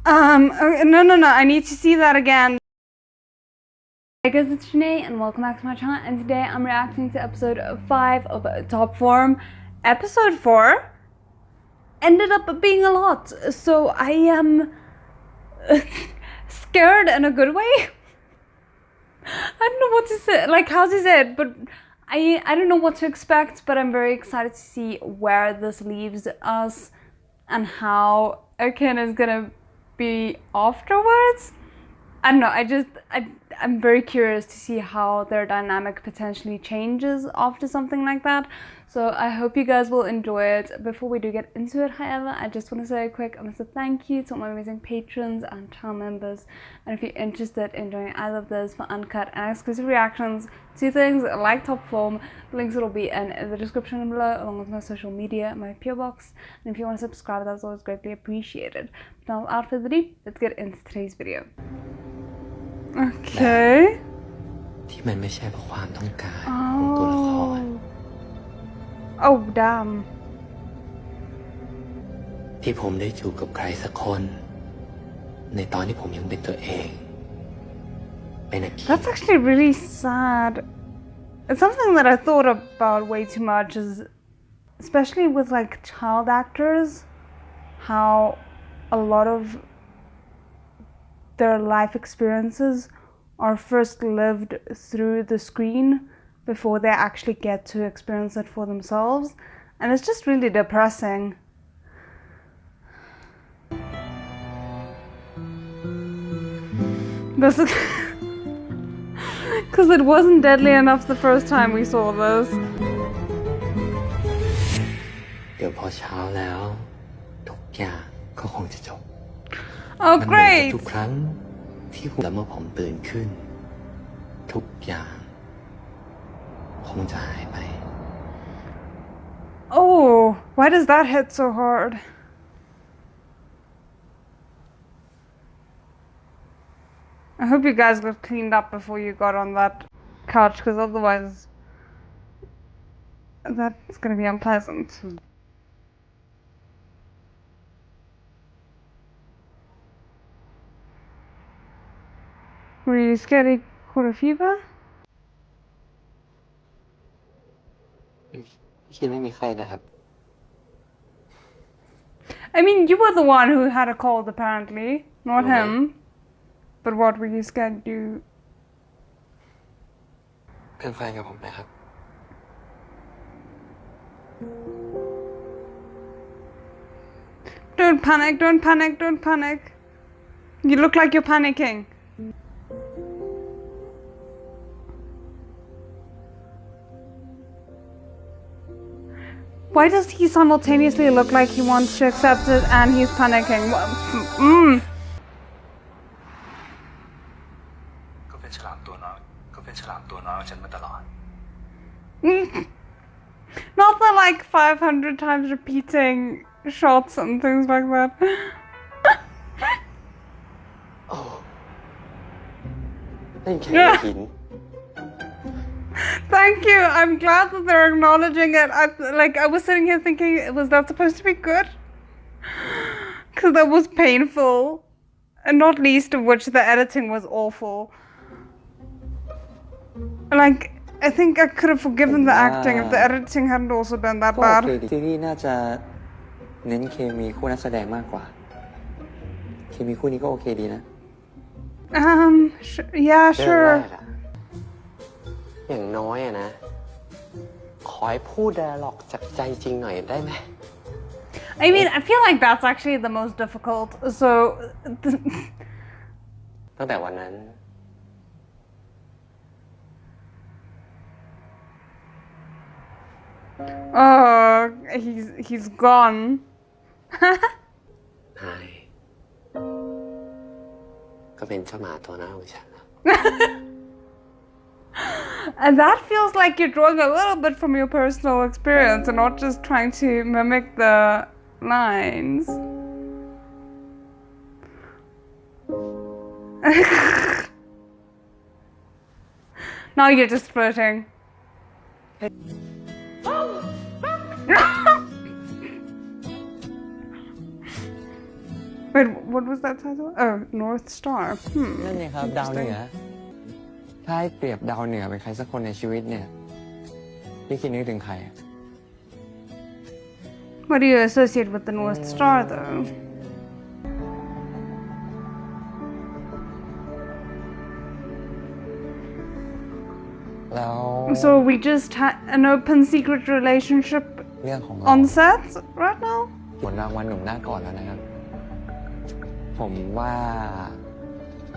No, I need to see that again. Hey guys, it's Janae and welcome back to my channel, and today I'm reacting to episode 5 of Top Form. Episode 4 ended up being a lot, so I am scared in a good way. I don't know what to say, like how to say it, but I don't know what to expect, but I'm very excited to see where this leaves us and how Akin is gonna be afterwards. I don't know, I'm very curious to see how their dynamic potentially changes after something like that. So I hope you guys will enjoy it. Before we do get into it, however, I just want to say a quick massive thank you to all my amazing patrons and channel members. And if you're interested in joining either of those for uncut and exclusive reactions to things like Top Form, the links will be in the description below, along with my social media and my PO box. And if you want to subscribe, that's always greatly appreciated. But now, without further ado, let's get into today's video. Okay. ที่มันไม่ใช่เพราะความต้องการของตัวละคร Oh damn. ที่ผมได้จูบกับใครสักคนในตอนที่ผมยังเป็นตัวเองเป็นอาคี That's actually really sad. It's something that I thought about way too much, is especially with like child actors, how a lot of their life experiences are first lived through the screen before they actually get to experience it for themselves, and it's just really depressing. This is because it wasn't deadly enough the first time we saw this. เดี๋ยวพอเช้าแล้วทุกอย่างก็คงจะจบ Oh great. ทุกครั้งที่ผมและเมื่อผมตื่นขึ้นทุกอย่างคงจะหายไป Oh, why does that hit so hard? I hope you guys got cleaned up before you got on that couch, because otherwise that's gonna be unpleasant. Were you scared he caught a fever? คิดไม่มีใครนะครับ I mean, you were the one who had a cold apparently, not him. But what were you scared to do? เป็นแฟนกับผมนะครับ Don't panic, don't panic, don't panic. You look like you're panicking. Why does he simultaneously look like he wants to accept it and he's panicking? ก็เป็นฉลามตัวน้อยของฉันมาตลอด Not the like 500 times repeating shots and things like that. โอ้นั่นแค่หิน Thank you. I'm glad that they're acknowledging it. I was sitting here thinking, was that supposed to be good? Because that was painful, and not least of which the editing was awful. Like, I think I could have forgiven the acting if the editing hadn't also been that ก็โอ bad. เคดีซีรีส์น่าจะเน้นเคมีคู่นักแสดงมากกว่าเคมีคู่นี้ก็โอเคดีนะ Yeah, เรื่อง sure. แรกอะอย่างน้อยอะนะขอให้พูดไดอะล็อกจากใจจริงหน่อยได้ไหม I mean, I feel like that's actually the most difficult. So, ตั้งแต่วันนั้น oh, he's gone. นายก็เป็นเจ้าหมาตัวน้อยของฉันแล้ว And that feels like you're drawing a little bit from your personal experience and not just trying to mimic the lines. Now you're just flirting. Wait, what was that title? Oh, North Star. นั่นเนี่ยครับดาวเหนือ ถ้าให้เปรียบดาวเหนือเป็นใครสักคนในชีวิตเนี่ยพี่คิดนึกถึงใคร What do you associate with the North Star, though? So we just had an open secret relationship เรื่องของเรา on set right now? ผลรางวัลหนุ่มหน้าก่อนแล้วนะครับ ผมว่า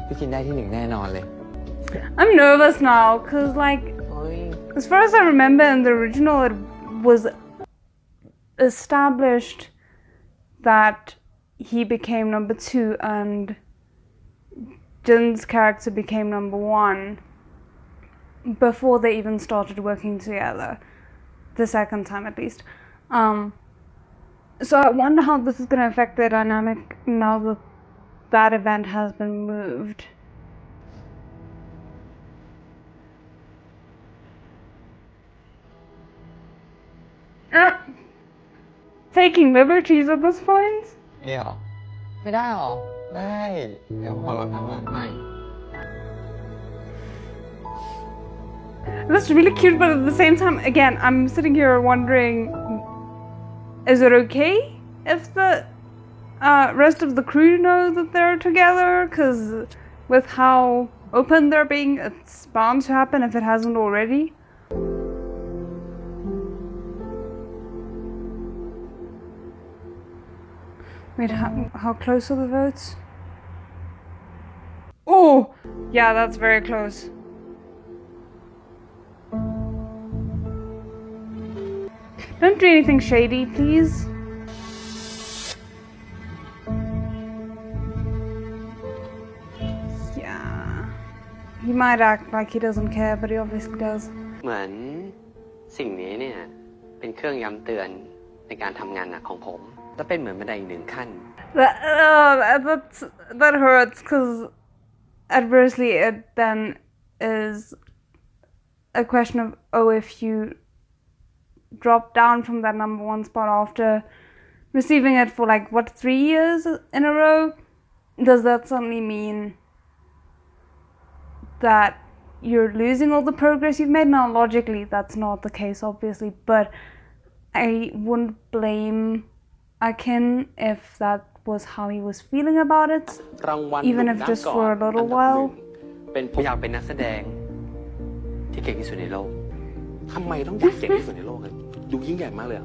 พี่คิดได้ที่หนึ่งแน่นอนเลย I'm nervous now, cause like, as far as I remember in the original, it was established that he became number 2 and Jin's character became number 1 before they even started working together, the second time at least. So I wonder how this is going to affect their dynamic now that that event has been moved. Taking liberties at this point? ไม่หรอ ไม่ได้หรอ ได้ เดี๋ยวขอลองทำงานใหม่ That's really cute, but at the same time, again, I'm sitting here wondering, is it okay if the rest of the crew know that they're together? Because with how open they're being, it's bound to happen if it hasn't already. Wait, how close are the votes? Oh, yeah, that's very close. Don't do anything shady, please. Yeah. He might act like he doesn't care, but he obviously does. เหมือนสิ่งนี้เนี่ยเป็นเครื่องย้ำเตือนในการทำงานหนักของผมและเป็นเหมือนบันไดอีกหนึ่งขั้น That hurts, because adversely it then is a question of, oh, if you drop down from that number 1 spot after receiving it for like, what, 3 years in a row? Does that suddenly mean that you're losing all the progress you've made? Now, logically, that's not the case, obviously, but I wouldn't blame Akin if that was how he was feeling about it, รางวัล even if just for a little while. เป็นผมอยากเป็นนักแสดงที่เก่งที่สุดในโลกทำไมต้องอยากเก่งที่สุดในโลกเลยดูยิ่งใหญ่มากเลย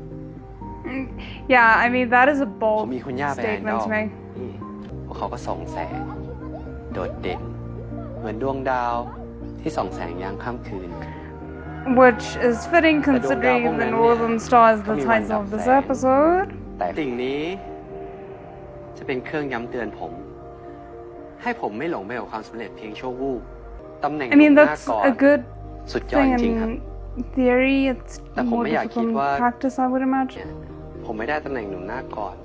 Yeah, I mean, that is a ผม bold มีคุณย่าเป็นไอด statement อล to make. พวกเขาก็ส่องแสงโดดเด่นเหมือนดวงดาวที่ส่องแสงยามค่ำคืน Which is fitting considering the Northern Star is the title of this episode. แต่สิ่งนี้จะเป็นเครื่องย้ำเตือนผม ให้ผมไม่หลงไปกับความสำเร็จเพียงชั่ววูบตำแหน่ง I mean, หน้า that's ก่อน a good สุดยอด thing จริงครับ in theory. It's แต่ผม more ไม่อยากคิด difficult ว่า in practice, I would imagine. ผมไม่ได้ตำแหน่งหนุ่มหน้าก่อน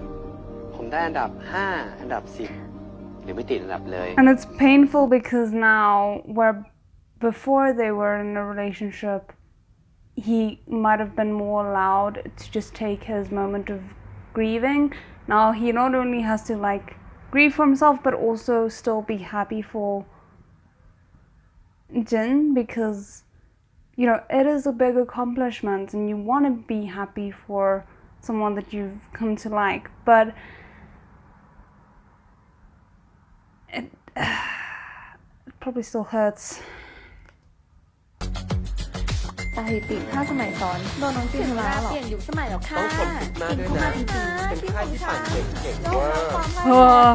ผมได้อันดับ 5 อันดับ 10 หรือไม่ติดอันดับเลย And it's painful because now, where before they were in a relationship, he might have been more allowed to just take his moment of grieving. Now he not only has to like grieve for himself, but also still be happy for Jin, because you know it is a big accomplishment and you want to be happy for someone that you've come to like, but it probably still hurts. สถิติถ้าสมัยสอนโดนน้องจินแล้วเปลี่ยนยุคสมัยแล้วค่ะ ต้องขอบคุณมากด้วยนะ เป็นค่ายที่ปั่นเก่งๆเวอร์ Oh,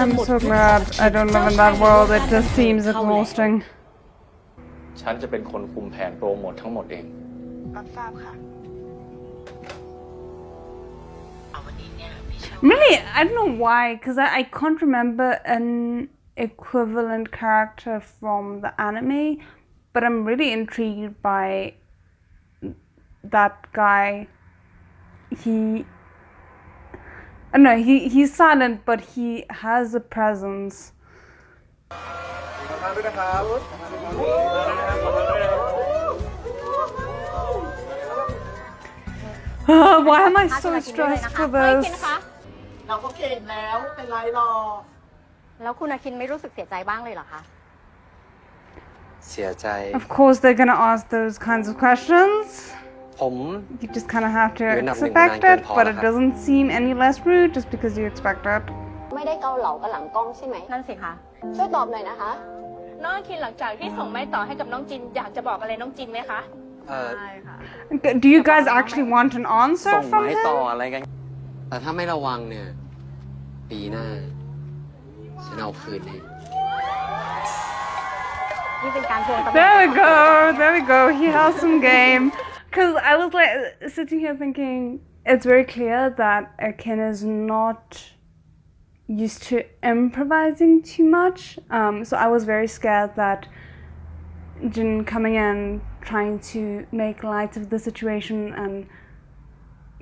I'm so glad I don't live in that world. It just seems exhausting. ฉันจะเป็นคนคุมแผนโปรโมททั้งหมดเอง รับทราบค่ะ Really, I don't know why, because I can't remember an equivalent character from the anime, but I'm really intrigued by that guy. I don't know, he's silent, but he has a presence. Why am I so stressed for this? เราก็เก่งแล้วไม่เป็นไรหรอก แล้วคุณอาคินไม่รู้สึกเสียใจบ้างเลยเหรอคะ เสียใจ Of course, they're gonna ask those kinds of questions. ผม You just kind of have to อยู่อันดับหนึ่ง expect มานานเกิน it, พอ but แล้ว it ครับ doesn't seem any less rude just because you expect it. ไม่ได้เกาเหลากันหลังกล้องใช่ไหม นั่นสิคะ ช่วยตอบหน่อยนะคะ น้องคินหลังจากที่ส่งไม้ต่อให้กับน้องจินอยากจะบอกอะไรน้องจินไหมคะ ใช่ค่ะ Do you guys actually want an ส่ answer ง from ไม้ him? ต่ออะไรกัน แต่ถ้าไม่ระวังเนี่ย ปีหน้า ฉันเอาคืนให้ นี่เป็นการทวงตำแหน่ง There we go. There we go. He has some game. Because I was like sitting here thinking, it's very clear that Akin is not used to improvising too much. So I was very scared that Jin coming in, trying to make light of the situation and,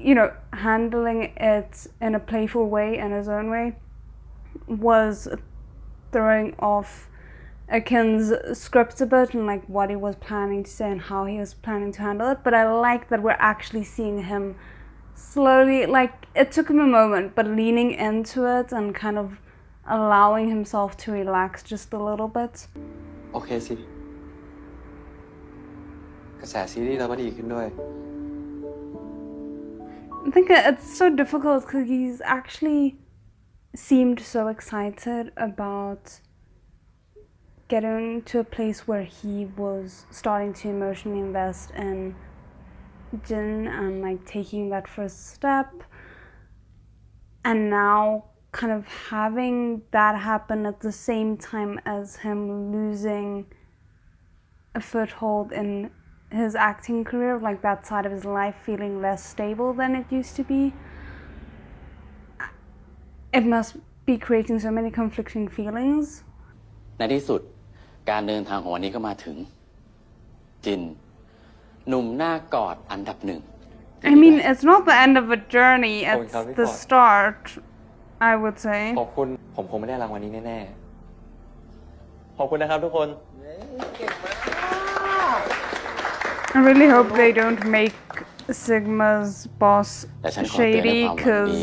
you know, handling it in a playful way, in his own way, was throwing off Akin's script a bit and like what he was planning to say and how he was planning to handle it. But I like that we're actually seeing him slowly, like it took him a moment, but leaning into it and kind of allowing himself to relax just a little bit. โอเคสิ กระแสซีรีส์เราก็ดีขึ้นด้วย I think it's so difficult because he's actually seemed so excited about getting to a place where he was starting to emotionally invest in Jin and like taking that first step, and now kind of having that happen at the same time as him losing a foothold in his acting career, like that side of his life feeling less stable than it used to be. It must be creating so many conflicting feelings. ในที่สุดการเดินทางของวันนี้ก็มาถึง จิน หนุ่มหน้ากอดอันดับหนึ่ง I mean, it's not the end of a journey, it's the start, I would say. ขอบคุณ ผมคงไม่ได้รางวัลนี้แน่ๆ ขอบคุณนะครับทุกคน I really hope they don't make Sigma's boss แต่ฉันขอเตือนใน shady ความหวังดี because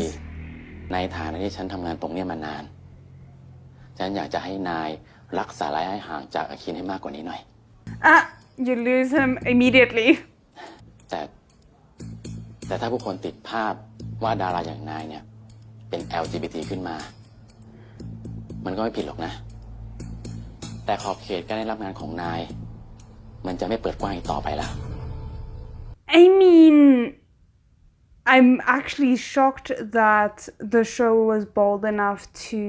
ในฐานะที่ฉันทำงานตรงเนี้ยมานาน ฉันอยากจะให้นายรักษาระยะห่างจากอาคินให้มากกว่านี้หน่อย you lose him immediately. แต่ถ้าผู้คนติดภาพว่าดาราอย่างนายเนี่ย เป็น LGBT ขึ้นมา มันก็ไม่ผิดหรอกนะ แต่ขอบเขตการได้รับงานของนาย มันจะไม่เปิดกว้างอีกต่อไปแล้ว I mean, I'm actually shocked that the show was bold enough to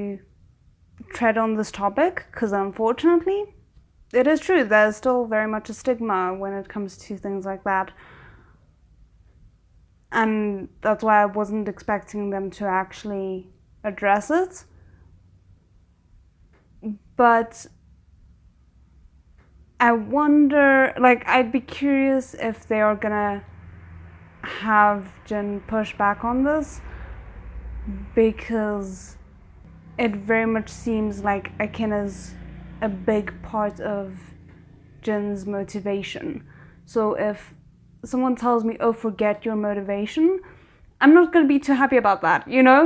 tread on this topic, because unfortunately, it is true, there's still very much a stigma when it comes to things like that. And that's why I wasn't expecting them to actually address it. But I wonder, like, I'd be curious if they are gonna have Jin push back on this, because it very much seems like Akin is a big part of Jin's motivation. So if someone tells me, oh, forget your motivation, I'm not gonna be too happy about that, you know?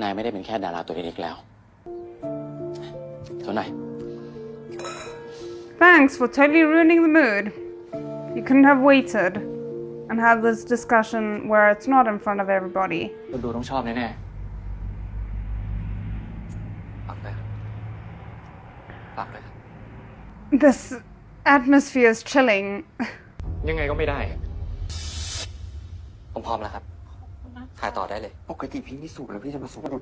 นายไม่ได้เป็นแค่ดาราตัวเล็กๆแล้วโทษหน่อย Thanks for totally ruining the mood. You couldn't have waited and had this discussion where it's not in front of everybody. คนดูต้องชอบแน่ๆ ปักเลยปักเลย This atmosphere is chilling. ยังไงก็ไม่ได้ ผมพร้อมแล้วครับ ถ่ายต่อได้เลย ปกติพี่ไม่สูบแล้วพี่จะมาสูบ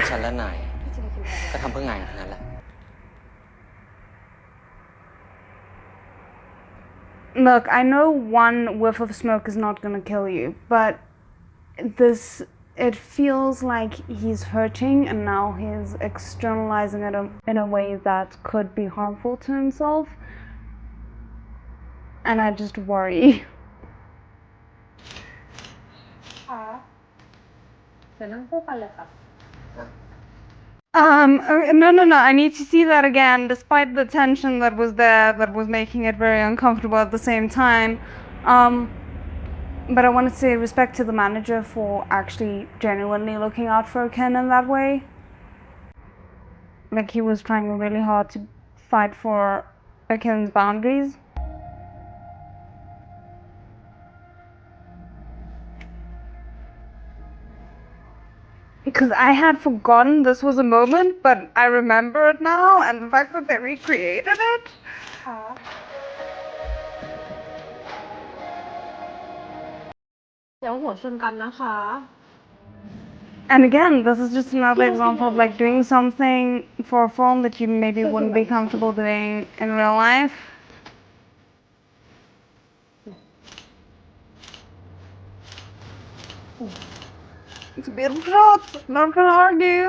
ฉันและนายก็ทำเพื่องานทั้งนั้นแหละ Look, I know one whiff of smoke is not gonna kill you, but it feels like he's hurting and now he's externalizing it in a way that could be harmful to himself. And I just worry. ค่ะเดี๋ยวนั่งคู่กันเลยค่ะ No. I need to see that again, despite the tension that was there, that was making it very uncomfortable at the same time. But I want to say respect to the manager for actually genuinely looking out for Ken in that way. Like, he was trying really hard to fight for Ken's boundaries. Because I had forgotten this was a moment, but I remember it now, and the fact that they recreated it. เดี๋ยวหัวชนกันนะคะ And again, this is just another example of like doing something for a film that you maybe wouldn't be comfortable doing in real life. It's a beautiful shot, not gonna argue.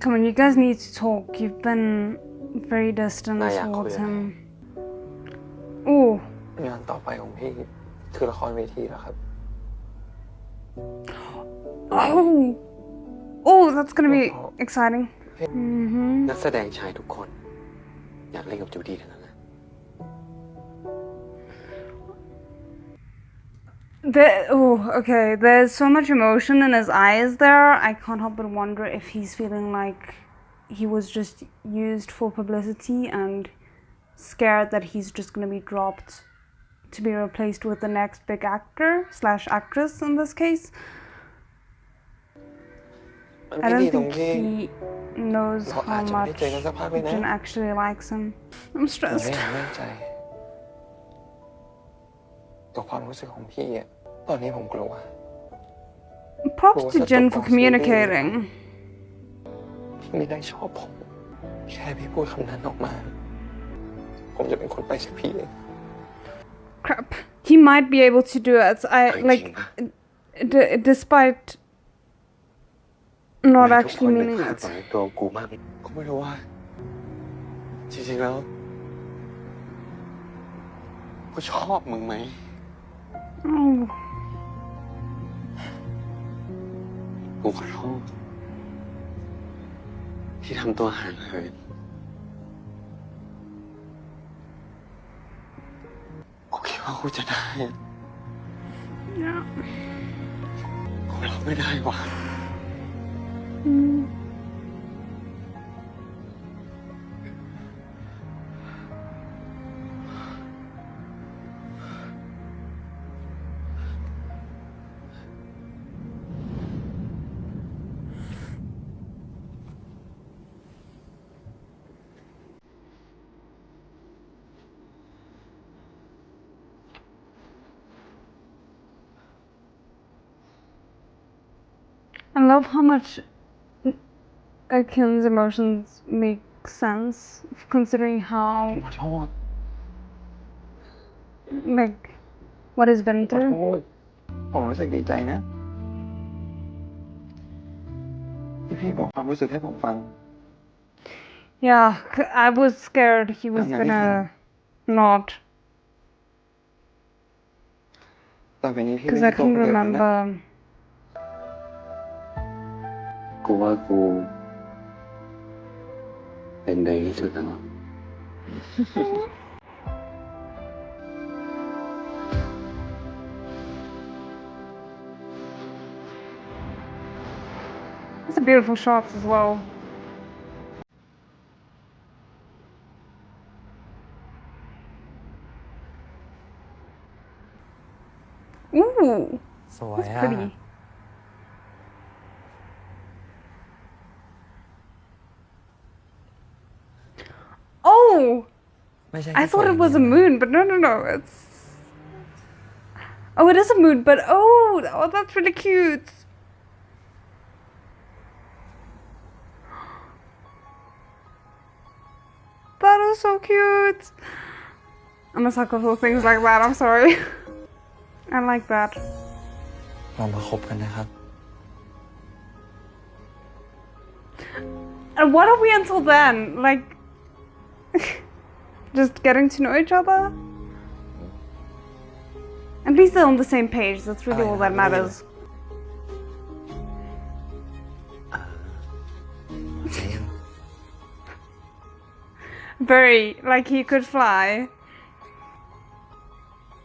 Come on, you guys need to talk. You've been very distant นายอยากคุย towards อะไร him. Ooh. งานต่อไปของพี่คือละครเวทีแล้วครับ Oh, that's gonna be exciting. นักแสดงชายทุกคนอยากเล่นกับจูดี้ทั้งนั้นแหละ Okay. There's so much emotion in his eyes there. I can't help but wonder if he's feeling like he was just used for publicity and scared that he's just gonna be dropped to be replaced with the next big actor / actress in this case. มัน I ไม่ดี don't ตรง think ที่ he knows เราอาจ how จะไม่ได้ much เจอกันสักพักเลยนะ Jin actually likes him. I'm ผมไม่ stressed. อยากแน่ใจตัวความรู้สึกของพี่อะตอนนี้ผมกลัว Props to Jin for communicating. พี่ไม่ได้ชอบผม แค่พี่พูดคำนั้นออกมา ผมจะเป็นคนไปจากพี่เอง Crap. He might be able to do it. Despite not นายทุกคน actually เป็น meaning คาด it. หวังในตัวกูมาก ก็ไม่รู้ว่า จริงๆแล้วกูชอบมึงไหม Oh. กูขอโทษที่ทำตัวห่างเหินกูคิดว่ากูจะได้อะ Yeah. กูรับไม่ได้ว่ะ I love how much Akin's emotions make sense, considering how, ขอโทษ like, what he's been ขอโท through. ษ ผมรู้สึกดีใจนะ ที่พี่บอกความรู้สึกให้ผมฟัง Yeah, I was scared he was Yeah, gonna not, ต่อไปนี้พี่ because ไม่ I ใช่ตัวคน couldn't เดิมแล้วนะ remember. กูว่ากูเป็นดีที่สุดแล้ว It's a beautiful shot as well. Ooh, สวย that's อ่ะ pretty. Oh, ไม่ใช่ I thought it was a moon, but no. It's it is a moon, but that's really cute. That is so cute. I'm a sucker for things like that. I'm sorry. I like that. เรามาคบกันนะครับ And what are we until then? Like, just getting to know each other? I At least they're on the same page. That's really all that matters. ใจยัง Very like he could fly.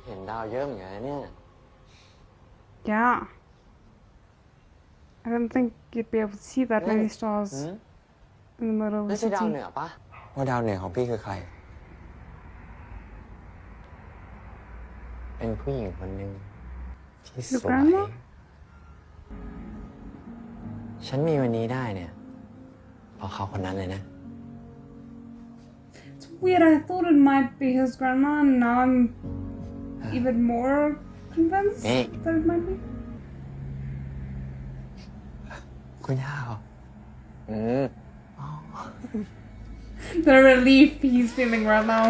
เห็นดาวเยอะเหมือนกันนะเนี่ย Yeah. I don't think you'd be able to see that many stars in the middle of นั่ the นใช่ดาว city. เหนือปะ ว่าดาวเหนือของพี่คือใคร เป็นผู้หญิงคนหนึ่งที่ส Your วย grandma? ฉันมีวันนี้ได้เนี่ยเพราะเขาคนนั้นเลยนะ It's weird. I thought it might be his grandma, and now I'm even more convinced Hey. that it might be. คุณย่าเหรอ The relief he's feeling right now.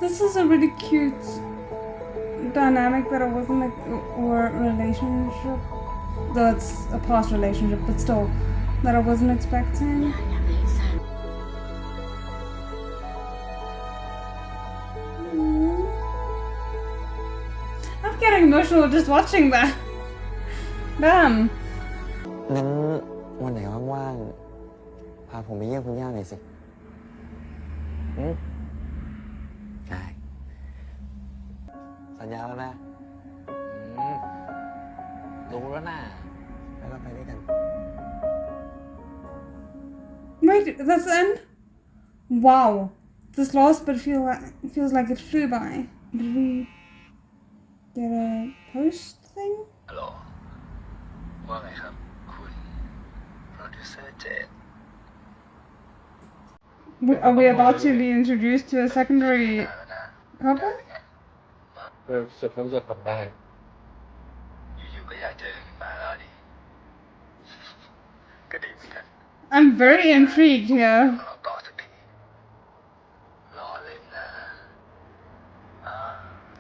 This is a really cute dynamic that I wasn't like, or relationship. Though it's a past relationship, but still, that I wasn't expecting. I'm getting emotional just watching that. Damn. งั้นวันไหนว่างๆ พาผมไปเยี่ยมคุณย่าหน่อยสิได้ สัญญาแล้วนะ รู้แล้วนะ แล้วเราไปด้วยกัน Wait, that's the end? Wow. This last bit feels like it flew by. Did we get a post thing? ฮัลโหลว่าไงครับ คุณโปรดิวเซอร์เจด Are we about to be introduced to a secondary couple? รู้สึกทำได้ อยู่ๆก็อยากเจอกันมาแล้วดิ ก็ดีเหมือนกัน I'm very intrigued here. เราต่อสักทีรอเล่นนะ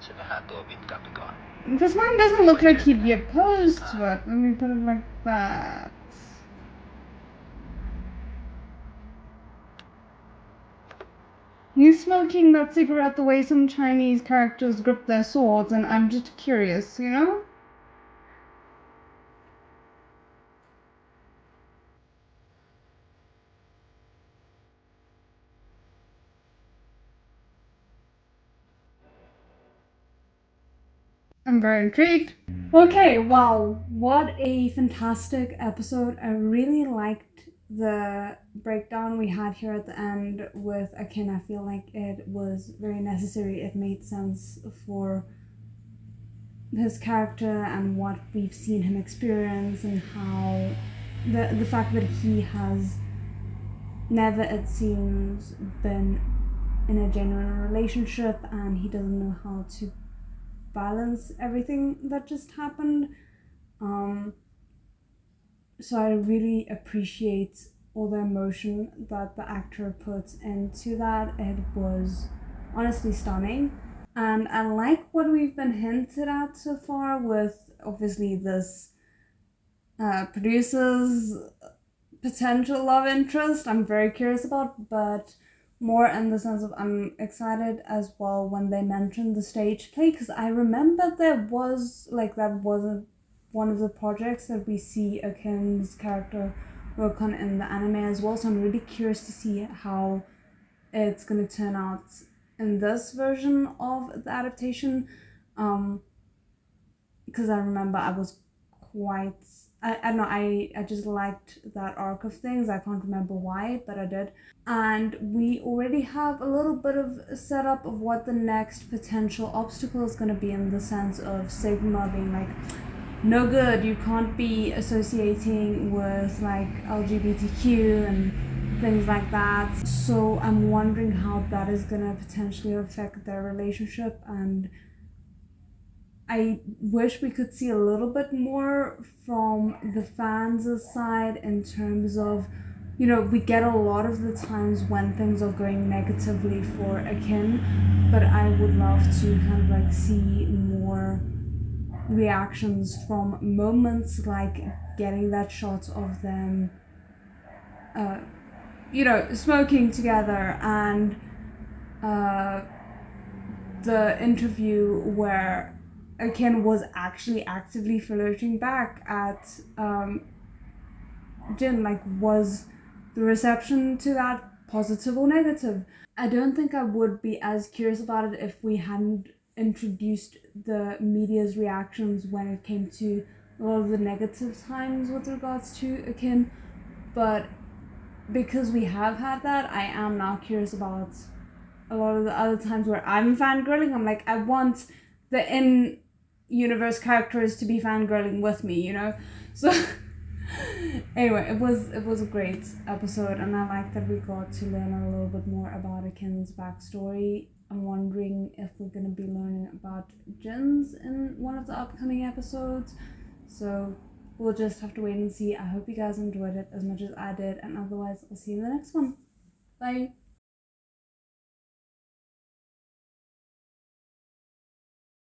ฉันไปหาตัวบินกลับไปก่อน This one doesn't look like he'd be opposed to it. Let me put it like that. He's smoking that cigarette the way some Chinese characters grip their swords, and I'm just curious, you know? I'm very intrigued. Okay, wow, what a fantastic episode. I really liked the breakdown we had here at the end with Akin. I feel like it was very necessary. It made sense for his character and what we've seen him experience, and how the fact that he has never, it seems, been in a genuine relationship, and he doesn't know how to balance everything that just happened. So I really appreciate all the emotion that the actor puts into that. It was honestly stunning, and I like what we've been hinted at so far with obviously this producer's potential love interest. I'm very curious about, but more in the sense of I'm excited as well when they mentioned the stage play, because I remember there was like that wasn't one of the projects that we see Akin's character work on in the anime as well. So I'm really curious to see how it's gonna turn out in this version of the adaptation, because I remember I was quite I don't know, I just liked that arc of things. I can't remember why, but I did. And we already have a little bit of a setup of what the next potential obstacle is going to be, in the sense of Sigma being like, no good, you can't be associating with like LGBTQ and things like that. So I'm wondering how that is going to potentially affect their relationship, and I wish we could see a little bit more from the fans' side in terms of, you know, we get a lot of the times when things are going negatively for Akin, but I would love to kind of like see more reactions from moments like getting that shot of them smoking together, and the interview where Akin was actually actively flirting back at Jin, like, was the reception to that positive or negative? I don't think I would be as curious about it if we hadn't introduced the media's reactions when it came to a lot of the negative times with regards to Akin, but because we have had that, I am now curious about a lot of the other times where I'm fangirling. I'm like, I want the in-universe characters to be fangirling with me, So anyway, it was a great episode, and I like that we got to learn a little bit more about Akin's backstory. I'm wondering if we're going to be learning about Jin's in one of the upcoming episodes. So we'll just have to wait and see. I hope you guys enjoyed it as much as I did, and otherwise I'll see you in the next one. Bye!